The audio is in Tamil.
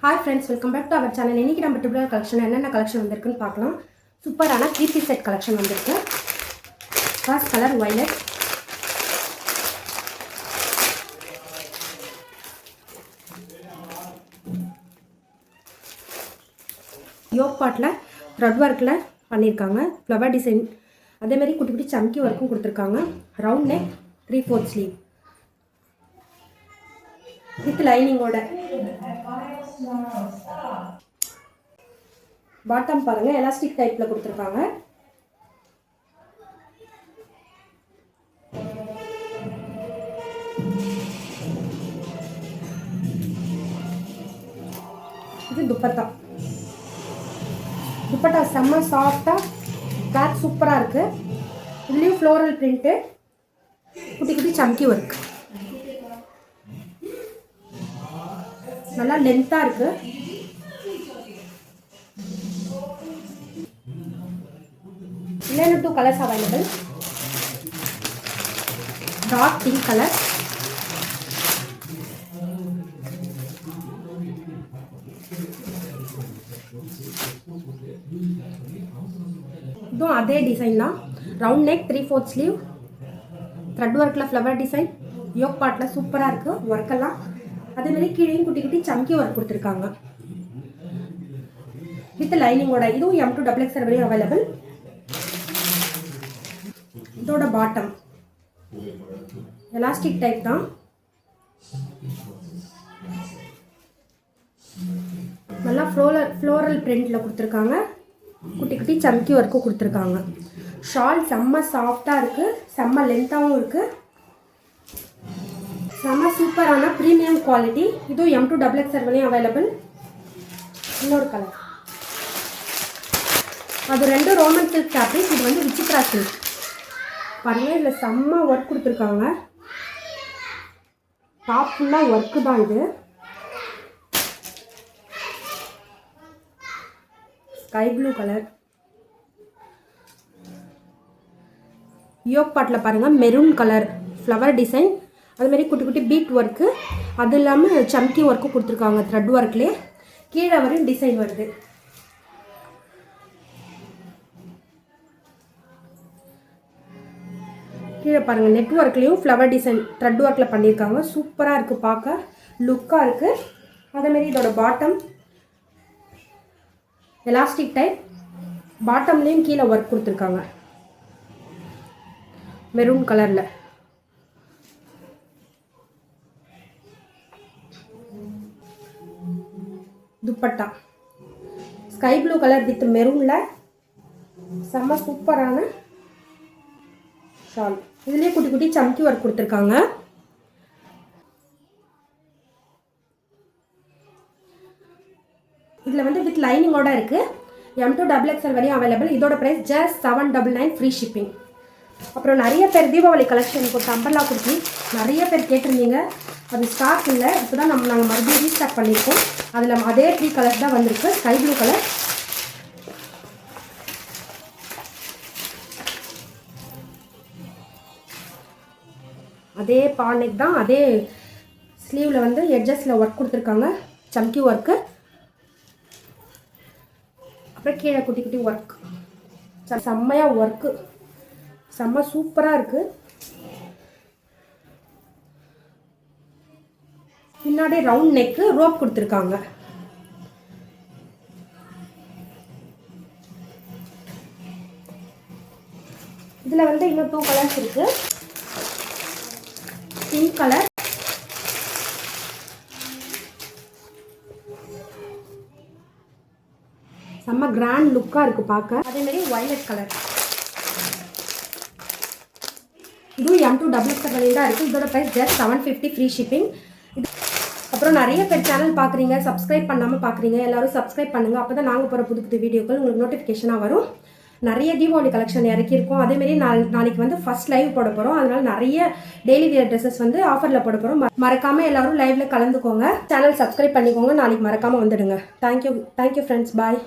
Hi friends, welcome back to our channel. இன்னைக்கு நம்ம ட்ரிபிள் கலெக்ஷன் என்னென்ன கலெக்ஷன் வந்திருக்குன்னு பார்க்கலாம். சூப்பரான 3-piece செட் கலெக்ஷன் வந்திருக்கு. First colour violet. யோக் பார்ட்ல thread workல பண்ணிருக்காங்க. flower design அதே மாதிரி குட்டி குட்டி சம்கி வர்க்கும் கொடுத்திருக்காங்க. round neck 3/4 sleeve. with lining ஓட பாட்டம் பாருங்க எலாஸ்டிக் டைப்ல கொடுத்திருக்காங்க. இது துப்பட்டா. துப்பட்டா செம்ம சாஃப்ட்டா கிளாத் சூப்பரா இருக்கு. இதுலயும் ஃப்ளோரல் பிரிண்ட் குட்டி குட்டி சம்கி வர்க் நல்லா லென்த்தா இருக்கு. There are two colors available. Dark pink color. இதுவும் அதே டிசைன் தான். Round neck 3/4 sleeve. த்ரெட் ஒர்க்ல ஃப்ளவர் டிசைன். யோக் பார்ட்ல சூப்பரா இருக்கு ஒர்க் எல்லாம். அதே மாதிரி கீழேயும் குட்டி குட்டி சம்கி ஒர்க் கொடுத்திருக்காங்க. வித் லைனிங்கோட. இதுவும் M2 XXL வரையும் அவைலபிள். இதோட பாட்டம் எலாஸ்டிக் டைப் தான். நல்லா ஃப்ளோரல் பிரிண்ட்ல கொடுத்துருக்காங்க. குட்டி குட்டி சம்கி ஒர்க்கும் கொடுத்துருக்காங்க. ஷால் செம்ம சாஃப்டா இருக்கு, செம்ம லென்த்தாகவும் இருக்கு. செம்ம சூப்பரான ப்ரீமியம் குவாலிட்டி. இதுவும் M2 XXL வரையும் அவைலபிள். இன்னொரு கலர் அது ரெண்டு ரோமன் சில்க் ஃபேப்ரிக். இது வந்து விசித்ரா சில்க். பாருங்க இதுல செம்ம ஒர்க் கொடுத்துருக்காங்க. டாப் ஃபுல்லா ஒர்க் தான். இது ஸ்கை ப்ளூ கலர். யோக் பார்ட்ல பாருங்க மெரூன் கலர் ஃப்ளவர் டிசைன். அது மாதிரி குட்டி குட்டி பீட் ஒர்க்கு, அது இல்லாமல் சம்கி ஒர்க்கும் கொடுத்துருக்காங்க. த்ரெட் ஒர்க்லேயே கீழே வரையும் டிசைன் வருது. கீழே பாருங்கள் நெட் ஒர்க்லேயும் ஃப்ளவர் டிசைன் த்ரெட் ஒர்க்கில் பண்ணியிருக்காங்க. சூப்பராக இருக்குது, பார்க்க லுக்காக இருக்குது. அதேமாரி இதோட பாட்டம் எலாஸ்டிக் டைப். பாட்டம்லேயும் கீழே ஒர்க் கொடுத்துருக்காங்க மெரூன் கலரில். Dupatta sky blue colour with மெரூனில் செம்ம சூப்பரான ஷால். இதுலேயே குட்டி குட்டி சம்கி ஒர்க் கொடுத்துருக்காங்க. இதில் வந்து வித் லைனிங்கோட இருக்குது. M2 XXL வரையும் அவைலபிள். இதோட ப்ரைஸ் ஜஸ்ட் 799 ஃப்ரீ ஷிப்பிங். அப்புறம் நிறைய பேர் தீபாவளி கலெக்ஷன் இப்போ அம்பர்லா குர்த்தி நிறைய பேர் கேட்டிருந்தீங்க. அது ஸ்டாக் இல்லை. இப்போ தான் நாங்கள் மறுபடியும் ரீஸ்டாக் பண்ணியிருக்கோம். அதில் அதே 3 கலர்ஸ் தான் வந்திருக்கு. ஸ்கை ப்ளூ கலர், அதே பானெக் தான். அதே ஸ்லீவில் வந்து எட்ஜஸில் ஒர்க் கொடுத்துருக்காங்க சம்கி ஒர்க்கு. அப்புறம் கீழே குட்டி குட்டி ஒர்க். செம்மையாக ஒர்க்கு, செம்ம சூப்பராக இருக்குது. பின்னாடி ரவுண்ட் நெக்கு ரோப் கொடுத்துருக்காங்க. இதில் வந்து இன்னும் 2 கலர்ஸ் இருக்குது. பிங்க் கலர், செம்ம கிராண்ட் லுக்காக இருக்குது பார்க்க. அதே மாதிரி வயலட் கலர். இதுவும் M2 XXL வரையும் தான் இருக்குது. இதோட ப்ரைஸ் ஜஸ்ட் 750 ஃப்ரீ ஷிப்பிங். அப்புறம் நிறைய பேர் சேனல் பார்க்குறீங்க, சப்ஸ்கிரைப் பண்ணாமல் பார்க்குறீங்க. எல்லோரும் சப்ஸ்கிரைப் பண்ணுங்கள். அப்போ தான் நாங்கள் போகிற புது புது வீடியோக்கள் உங்களுக்கு நோட்டிஃபிகேஷனாக வரும். நிறைய தீபாவளி கலெக்ஷன் இறக்கியிருக்கோம். அதேமாரி நாளைக்கு வந்து ஃபர்ஸ்ட் லைவ் போட போகிறோம். அதனால் நிறைய டெய்லி வியர் ட்ரெஸ்ஸஸ் வந்து ஆஃபரில் போட போகிறோம். மறக்காமல் எல்லோரும் லைவில் கலந்துக்கோங்க. சேனல் சப்ஸ்கிரைப் பண்ணிக்கோங்க. நாளைக்கு மறக்காமல் வந்துடுங்க. Thank you friends. பாய்.